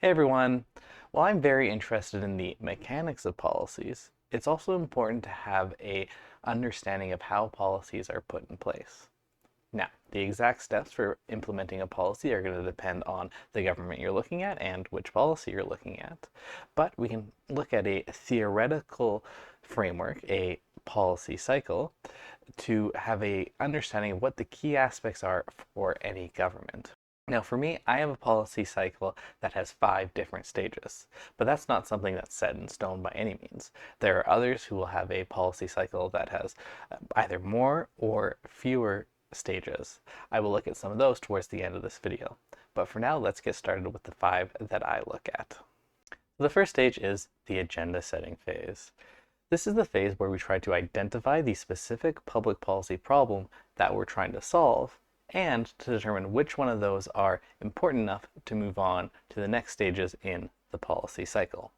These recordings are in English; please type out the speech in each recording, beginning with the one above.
Hey everyone! While I'm very interested in the mechanics of policies, it's also important to have a understanding of how policies are put in place. Now, the exact steps for implementing a policy are going to depend on the government you're looking at and which policy you're looking at. But we can look at a theoretical framework, a policy cycle, to have a understanding of what the key aspects are for any government. Now for me, I have a policy cycle that has 5 different stages, but that's not something that's set in stone by any means. There are others who will have a policy cycle that has either more or fewer stages. I will look at some of those towards the end of this video. But for now, let's get started with the 5 that I look at. The first stage is the agenda setting phase. This is the phase where we try to identify the specific public policy problem that we're trying to solve and to determine which one of those are important enough to move on to the next stages in the policy cycle.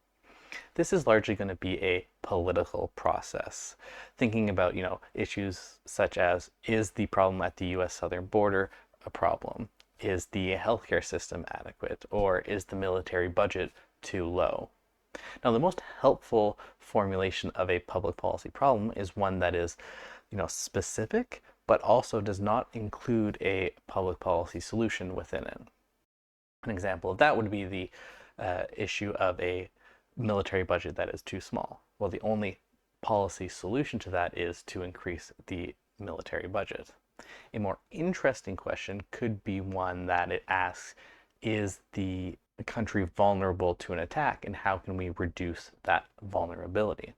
This is largely going to be a political process, thinking about, issues such as, is the problem at the US southern border a problem? Is the healthcare system adequate? Or is the military budget too low? Now, the most helpful formulation of a public policy problem is one that is, specific, but also does not include a public policy solution within it. An example of that would be the issue of a military budget that is too small. Well, the only policy solution to that is to increase the military budget. A more interesting question could be one that it asks, is the country vulnerable to an attack, and how can we reduce that vulnerability?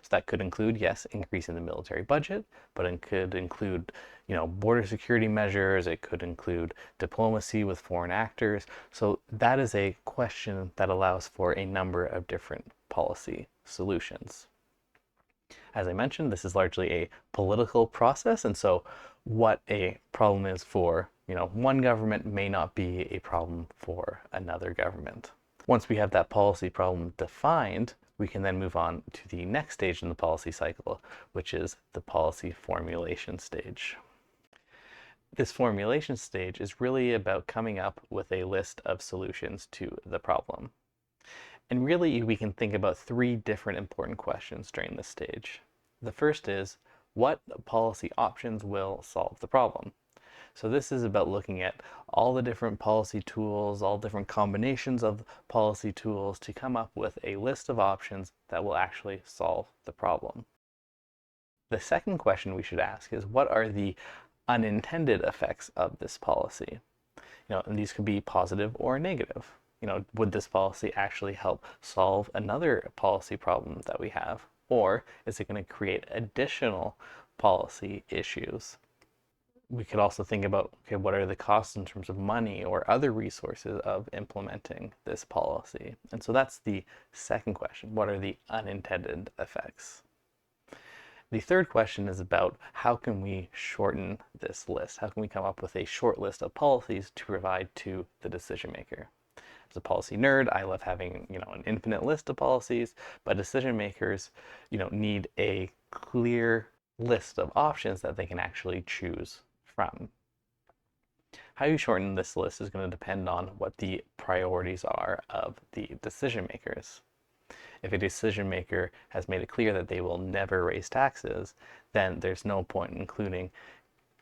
So that could include, yes, increasing the military budget, but it could include, border security measures. It could include diplomacy with foreign actors. So that is a question that allows for a number of different policy solutions. As I mentioned, this is largely a political process, and so what a problem is for, one government may not be a problem for another government. Once we have that policy problem defined, we can then move on to the next stage in the policy cycle, which is the policy formulation stage. This formulation stage is really about coming up with a list of solutions to the problem. And really, we can think about 3 different important questions during this stage. The first is, what policy options will solve the problem? So this is about looking at all the different policy tools, all different combinations of policy tools to come up with a list of options that will actually solve the problem. The second question we should ask is, what are the unintended effects of this policy? And these could be positive or negative. Would this policy actually help solve another policy problem that we have? Or is it going to create additional policy issues? We could also think about, okay, what are the costs in terms of money or other resources of implementing this policy? And so that's the second question. What are the unintended effects? The third question is about, how can we shorten this list? How can we come up with a short list of policies to provide to the decision maker? As a policy nerd, I love having, an infinite list of policies, but decision makers, need a clear list of options that they can actually choose from. How you shorten this list is going to depend on what the priorities are of the decision makers. If a decision maker has made it clear that they will never raise taxes, then there's no point in including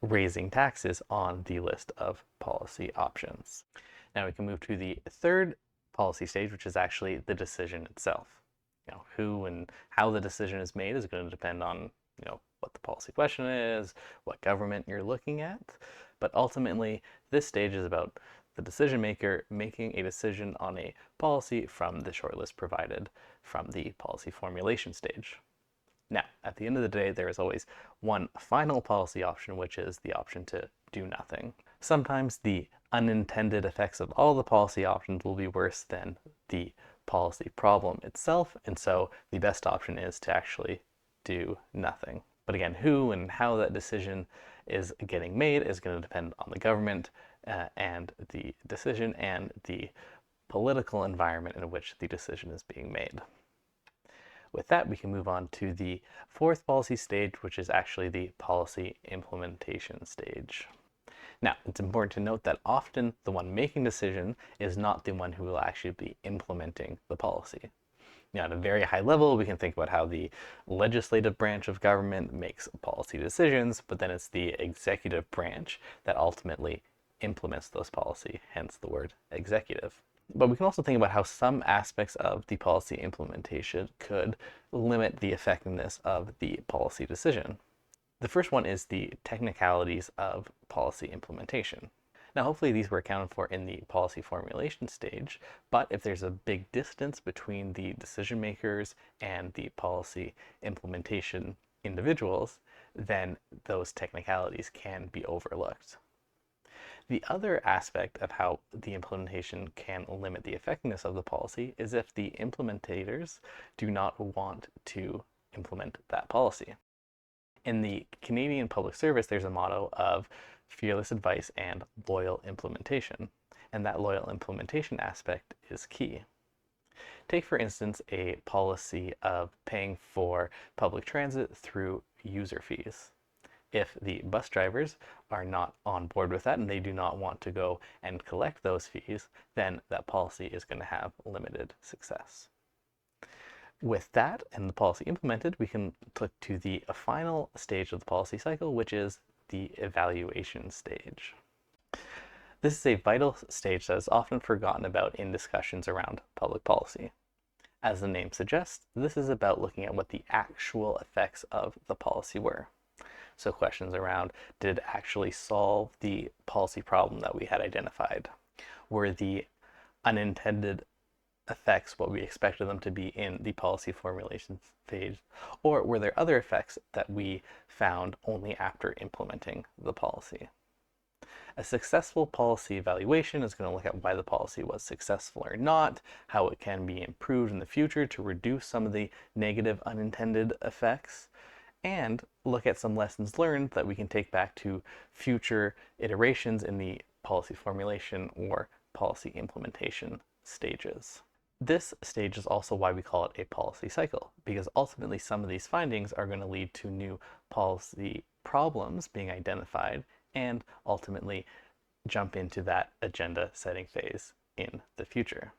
raising taxes on the list of policy options. Now we can move to the third policy stage, which is actually the decision itself. Who and how the decision is made is going to depend on, what the policy question is, what government you're looking at. But ultimately, this stage is about the decision maker making a decision on a policy from the shortlist provided from the policy formulation stage. Now, at the end of the day, there is always one final policy option, which is the option to do nothing. Sometimes the unintended effects of all the policy options will be worse than the policy problem itself, and so the best option is to actually do nothing. But again, who and how that decision is getting made is going to depend on the government and the decision and the political environment in which the decision is being made. With that, we can move on to the fourth policy stage, which is actually the policy implementation stage. Now, it's important to note that often the one making decision is not the one who will actually be implementing the policy. At a very high level, we can think about how the legislative branch of government makes policy decisions, but then it's the executive branch that ultimately implements those policy, hence the word executive. But we can also think about how some aspects of the policy implementation could limit the effectiveness of the policy decision. The first one is the technicalities of policy implementation. Now, hopefully these were accounted for in the policy formulation stage, but if there's a big distance between the decision makers and the policy implementation individuals, then those technicalities can be overlooked. The other aspect of how the implementation can limit the effectiveness of the policy is if the implementators do not want to implement that policy. In the Canadian Public Service, there's a motto of fearless advice and loyal implementation, and that loyal implementation aspect is key. Take, for instance, a policy of paying for public transit through user fees. If the bus drivers are not on board with that and they do not want to go and collect those fees, then that policy is going to have limited success. With that and the policy implemented, we can look to the final stage of the policy cycle, which is the evaluation stage. This is a vital stage that is often forgotten about in discussions around public policy. As the name suggests, this is about looking at what the actual effects of the policy were. So questions around, did it actually solve the policy problem that we had identified? Were the unintended effects what we expected them to be in the policy formulation phase, or were there other effects that we found only after implementing the policy? A successful policy evaluation is going to look at why the policy was successful or not, how it can be improved in the future to reduce some of the negative unintended effects, and look at some lessons learned that we can take back to future iterations in the policy formulation or policy implementation stages. This stage is also why we call it a policy cycle, because ultimately some of these findings are going to lead to new policy problems being identified and ultimately jump into that agenda setting phase in the future.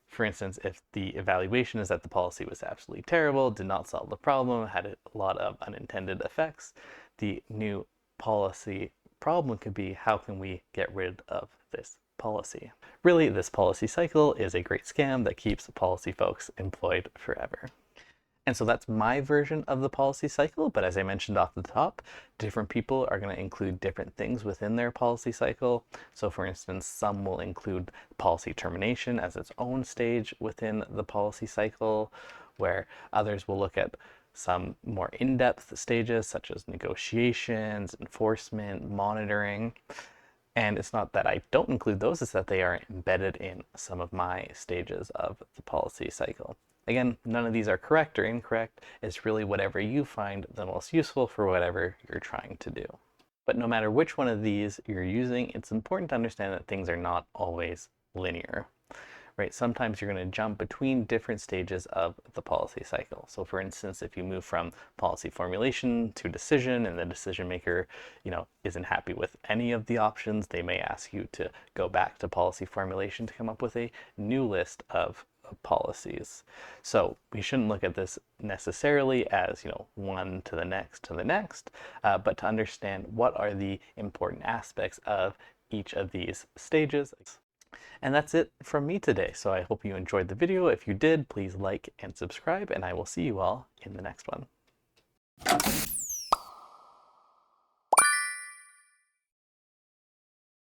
For instance, if the evaluation is that the policy was absolutely terrible, did not solve the problem, had a lot of unintended effects, the new policy problem could be, how can we get rid of this policy? Really, this policy cycle is a great scam that keeps policy folks employed forever. And so that's my version of the policy cycle, but as I mentioned off the top, different people are going to include different things within their policy cycle. So for instance, some will include policy termination as its own stage within the policy cycle, where others will look at some more in-depth stages such as negotiations, enforcement, monitoring. And it's not that I don't include those, it's that they are embedded in some of my stages of the policy cycle. Again, none of these are correct or incorrect. It's really whatever you find the most useful for whatever you're trying to do. But no matter which one of these you're using, it's important to understand that things are not always linear. Right? Sometimes you're going to jump between different stages of the policy cycle. So for instance, if you move from policy formulation to decision and the decision maker, isn't happy with any of the options, they may ask you to go back to policy formulation to come up with a new list of policies. So we shouldn't look at this necessarily as, one to the next, but to understand what are the important aspects of each of these stages. And that's it from me today. So I hope you enjoyed the video. If you did, please like and subscribe, and I will see you all in the next one.